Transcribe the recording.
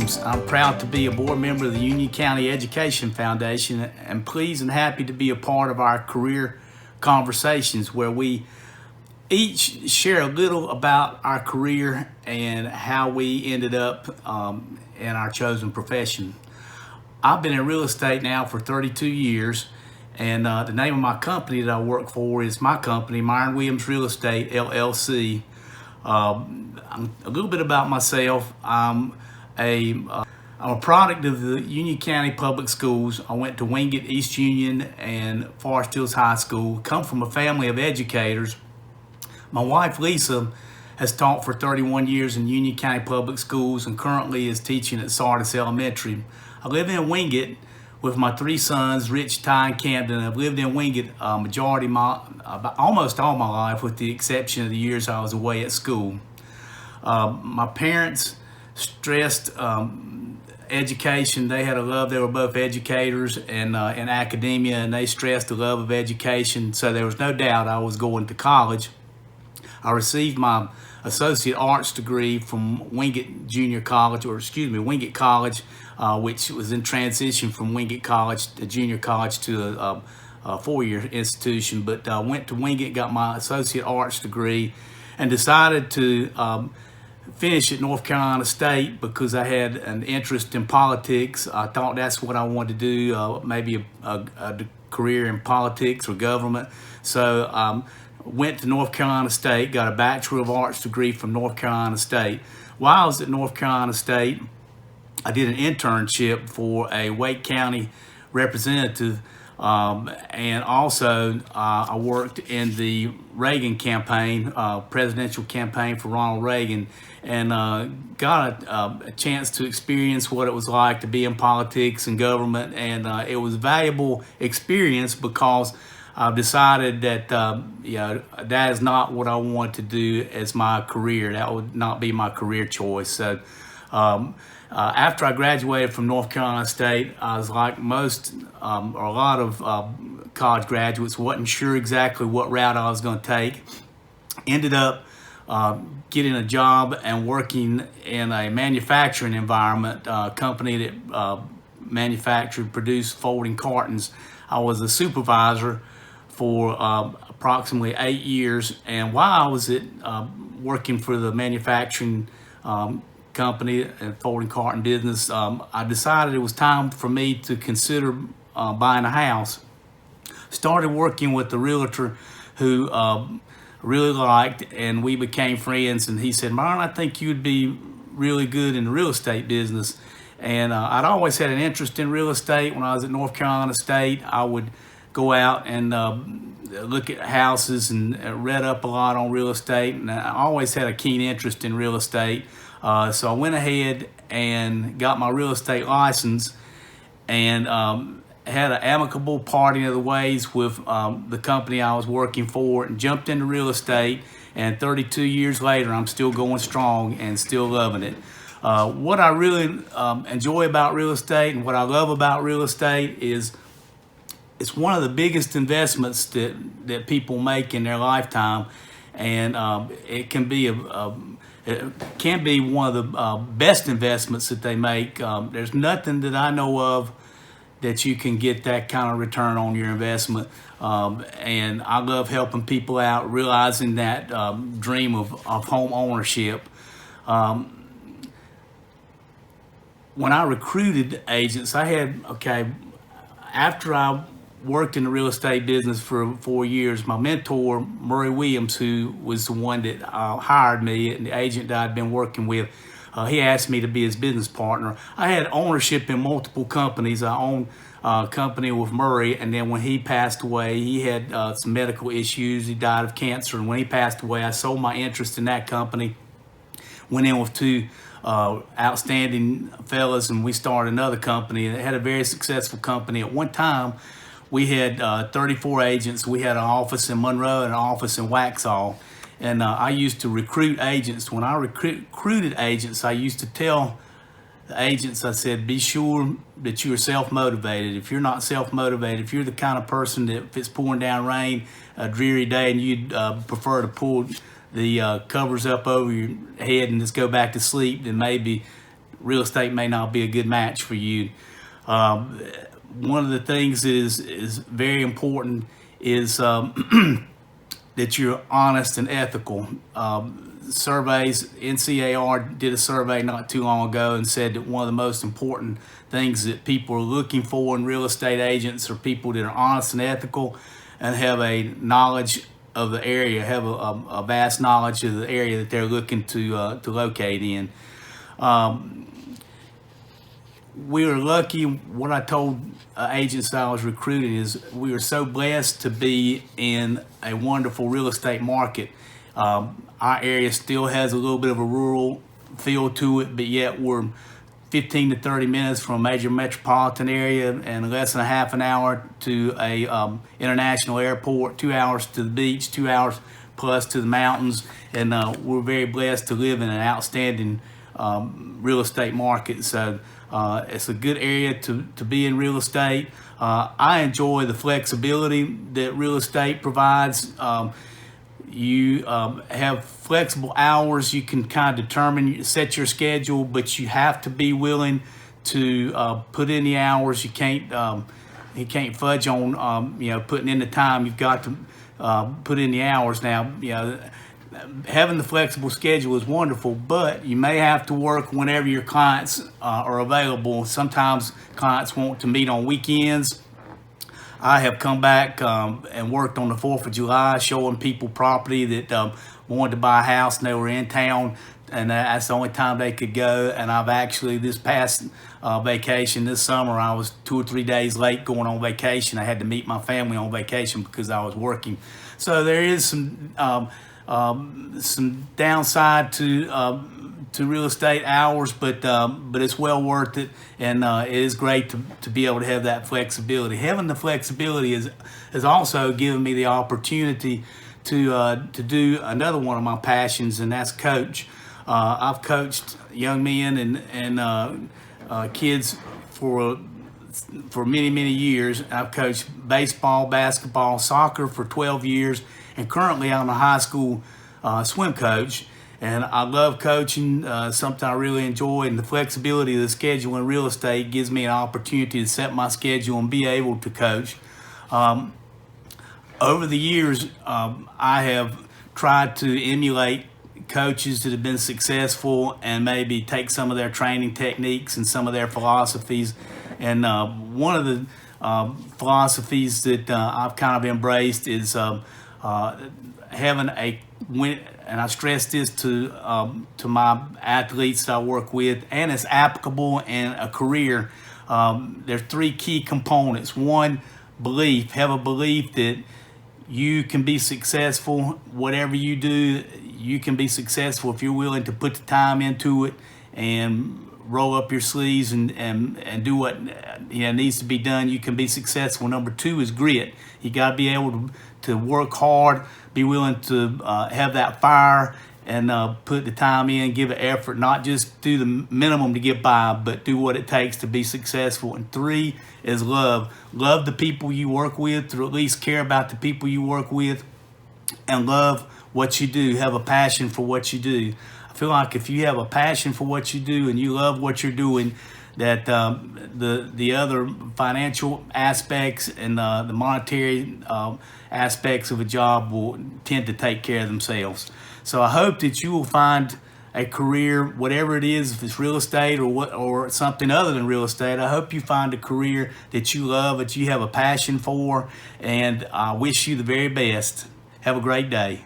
Williams. I'm proud to be a board member of the Union County Education Foundation and pleased and happy to be a part of our career conversations where we each share a little about our career and how we ended up in our chosen profession. I've been in real estate now for 32 years, and the name of my company that I work for is my company, Myrons Real Estate, LLC. A little bit about myself. I'm a product of the Union County Public Schools. I went to Wingate, East Union, and Forest Hills High School. Come from a family of educators. My wife, Lisa, has taught for 31 years in Union County Public Schools and currently is teaching at Sardis Elementary. I live in Wingate with my three sons, Rich, Ty, and Camden. I've lived in Wingate almost all my life, with the exception of the years I was away at school. My parents stressed education. They had a love. They were both educators and in academia, and they stressed the love of education. So there was no doubt I was going to college. I received my associate arts degree from Wingate Wingate College, which was in transition from Wingate College, the junior college, to a four-year institution. But I went to Wingate, got my associate arts degree, and decided to finish at North Carolina State because I had an interest in politics. I thought that's what I wanted to do, maybe a career in politics or government. So went to North Carolina State, got a Bachelor of Arts degree from North Carolina State. While I was at North Carolina State, I did an internship for a Wake County representative, and also I worked in the Reagan campaign, presidential campaign for Ronald Reagan, and got a chance to experience what it was like to be in politics and government, and it was a valuable experience because I've decided that that is not what I want to do as my career. That would not be my career choice. So after I graduated from North Carolina State, I was like most or a lot of college graduates, wasn't sure exactly what route I was going to take. Ended up getting a job and working in a manufacturing environment, company that produced folding cartons. I was a supervisor for approximately 8 years, and while I was working for the manufacturing company and folding carton business, I decided it was time for me to consider buying a house. Started working with the realtor who really liked, and we became friends, and he said, "Myron, I think you'd be really good in the real estate business." And I'd always had an interest in real estate. When I was at North Carolina State, I would go out and look at houses and read up a lot on real estate, and I always had a keen interest in real estate. So I went ahead and got my real estate license, and had an amicable parting of the ways with the company I was working for, and jumped into real estate. And 32 years later, I'm still going strong and still loving it. What I really enjoy about real estate and what I love about real estate is it's one of the biggest investments that people make in their lifetime, and it can be one of the best investments that they make. There's nothing that I know of that you can get that kind of return on your investment, and I love helping people out, realizing that dream of home ownership. When I recruited agents, after I worked in the real estate business for 4 years, my mentor, Murray Williams, who was the one that hired me, and the agent that I'd been working with, he asked me to be his business partner. I had ownership in multiple companies. I owned a company with Murray, and then when he passed away, he had some medical issues. He died of cancer, and when he passed away, I sold my interest in that company, went in with two outstanding fellas, and we started another company. It had a very successful company. At one time, we had 34 agents. We had an office in Monroe and an office in Waxhaw. And I used to recruit agents. When I recruited agents, I used to tell the agents, I said, be sure that you are self-motivated. If you're not self-motivated, if you're the kind of person that if it's pouring down rain, a dreary day, and you'd prefer to pull the covers up over your head and just go back to sleep, then maybe real estate may not be a good match for you. One of the things that is very important is that you're honest and ethical. Surveys, NCAR did a survey not too long ago and said that one of the most important things that people are looking for in real estate agents are people that are honest and ethical and have a knowledge of the area, have a vast knowledge of the area that they're looking to locate in. We were lucky. What I told agents I was recruiting is we were so blessed to be in a wonderful real estate market. Our area still has a little bit of a rural feel to it, but yet we're 15 to 30 minutes from a major metropolitan area and less than a half an hour to a international airport, 2 hours to the beach, 2 hours plus to the mountains. And we're very blessed to live in an outstanding real estate market. So it's a good area to be in real estate. I enjoy the flexibility that real estate provides. You have flexible hours. You can kind of determine, set your schedule, but you have to be willing to put in the hours. You can't fudge on putting in the time. You've got to put in the hours. Now, having the flexible schedule is wonderful, but you may have to work whenever your clients are available. Sometimes clients want to meet on weekends. I have come back and worked on the 4th of July, showing people property that wanted to buy a house and they were in town, and that's the only time they could go. And I've actually, this past vacation this summer, I was 2 or 3 days late going on vacation. I had to meet my family on vacation because I was working. So there is some downside to real estate hours, but it's well worth it, and it is great to be able to have that flexibility. Having the flexibility has also given me the opportunity to do another one of my passions, and that's coach. I've coached young men and kids for many years. I've coached baseball, basketball, soccer for 12 years, and currently I'm a high school swim coach. And I love coaching, something I really enjoy, and the flexibility of the schedule in real estate gives me an opportunity to set my schedule and be able to coach. Over the years, I have tried to emulate coaches that have been successful and maybe take some of their training techniques and some of their philosophies. And one of the philosophies that I've kind of embraced is having and I stress this to my athletes that I work with, and it's applicable in a career. There's 3 key components. One, belief. Have a belief that you can be successful. Whatever you do, you can be successful if you're willing to put the time into it and roll up your sleeves and do what needs to be done. You can be successful. Number 2 is grit. You got to be able to work hard, be willing to have that fire and put the time in, give it effort, not just do the minimum to get by, but do what it takes to be successful. And 3 is love. Love the people you work with, or at least care about the people you work with, and love what you do. Have a passion for what you do. I feel like if you have a passion for what you do and you love what you're doing, that the other financial aspects and the monetary aspects of a job will tend to take care of themselves. So I hope that you will find a career, whatever it is, if it's real estate or something other than real estate. I hope you find a career that you love, that you have a passion for, and I wish you the very best. Have a great day.